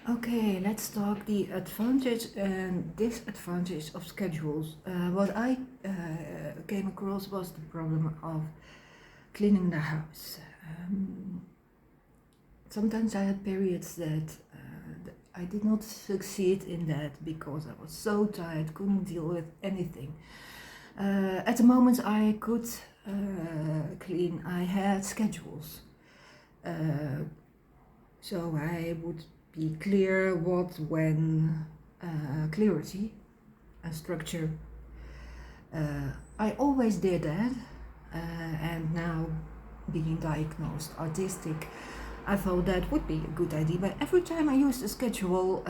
Okay, let's talk the advantage and disadvantage of schedules. What I came across was the problem of cleaning the house. Sometimes I had periods that I did not succeed in that because I was so tired, couldn't deal with anything. At the moments I could clean, I had schedules. So I would be clear what, when, clarity and structure. I always did that, and now being diagnosed autistic, I thought that would be a good idea. But every time I used a schedule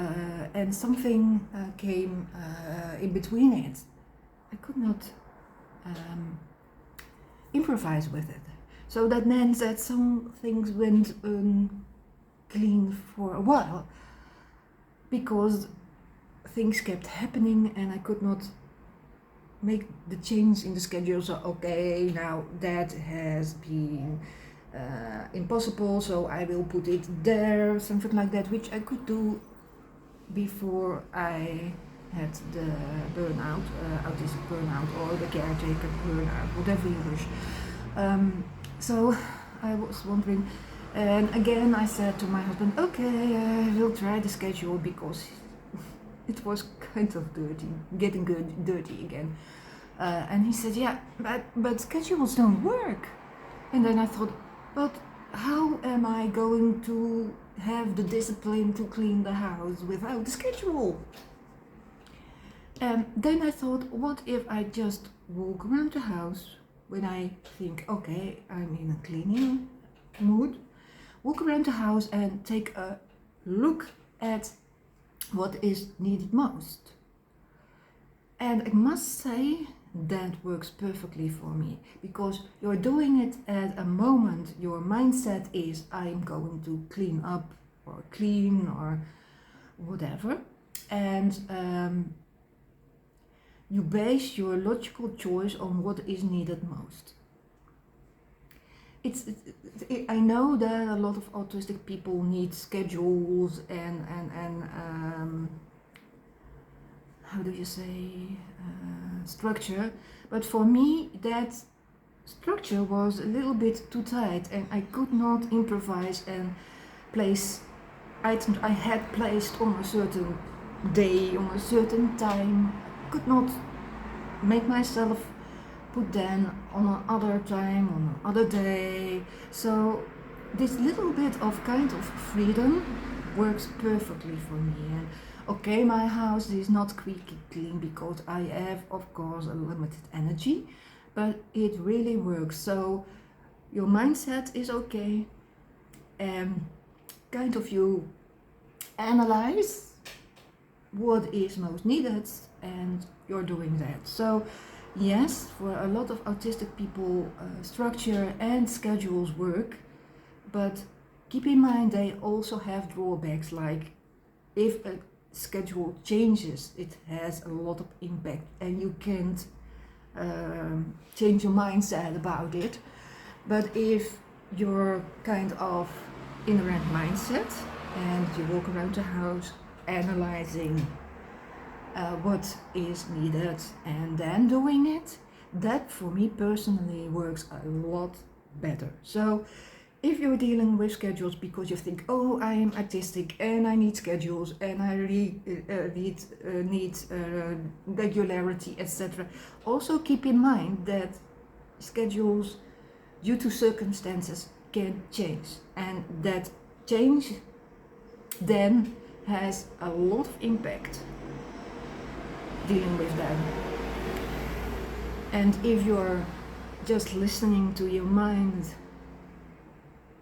and something came in between it, I could not improvise with it. So that meant that some things went clean for a while because things kept happening and I could not make the change in the schedule. So okay, now that has been impossible, so I will put it there, something like that, which I could do before I had the burnout, autistic burnout, or the caretaker burnout, whatever you wish. So I was wondering, and again I said to my husband, okay, we'll try the schedule because it was kind of dirty, getting dirty again. And he said, yeah, but schedules don't work. And then I thought, but how am I going to have the discipline to clean the house without the schedule? And then I thought, what if I just walk around the house when I think, okay, I'm in a cleaning mood, walk around the house and take a look at what is needed most. And I must say that works perfectly for me because you're doing it at a moment your mindset is I'm going to clean up or clean or whatever, and you base your logical choice on what is needed most. I know that a lot of autistic people need schedules and how do you say, structure, but for me that structure was a little bit too tight and I could not improvise and place items I had placed on a certain day, on a certain time. I could not make myself put them on another time, on another day. So this little bit of kind of freedom works perfectly for me. And okay, my house is not squeaky clean because I have, of course, a limited energy, but it really works. So your mindset is okay, and kind of you analyze what is most needed, and you're doing that. So yes, for a lot of autistic people, structure and schedules work, but keep in mind they also have drawbacks, like if a schedule changes, it has a lot of impact and you can't change your mindset about it. But if you're kind of in the right mindset and you walk around the house analyzing what is needed and then doing it, that for me personally works a lot better. So if you're dealing with schedules because you think, oh, I am autistic and I need schedules and I really need regularity, etc. Also keep in mind that schedules due to circumstances can change, and that change then has a lot of impact dealing with them. And if you're just listening to your mind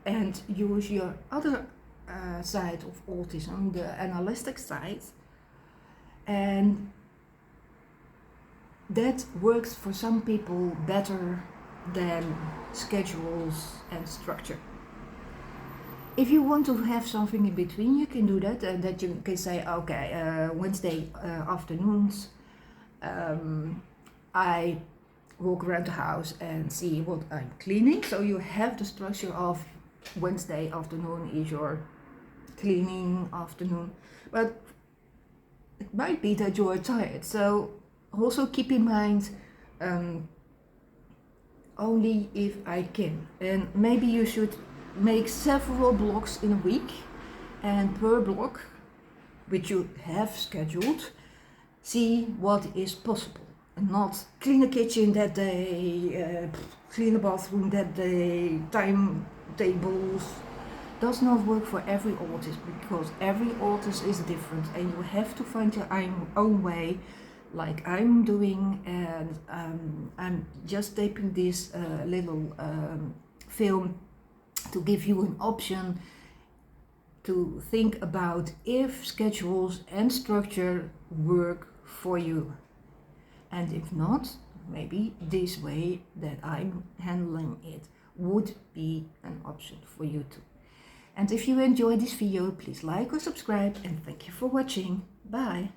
and use your other side of autism, the analytic side, and that works for some people better than schedules and structure. If you want to have something in between, you can do that, and that you can say, okay, Wednesday afternoons, I walk around the house and see what I'm cleaning. So you have the structure of Wednesday afternoon is your cleaning afternoon, but it might be that you are tired. So also keep in mind, only if I can. And maybe you should make several blocks in a week, and per block, which you have scheduled, see what is possible. And not clean a kitchen that day, clean a bathroom that day, timetables. Does not work for every autist, because every autist is different and you have to find your own way, like I'm doing. And I'm just taping this little film to give you an option to think about if schedules and structure work for you. And if not, maybe this way that I'm handling it would be an option for you too. And if you enjoyed this video, please like or subscribe, and thank you for watching. Bye!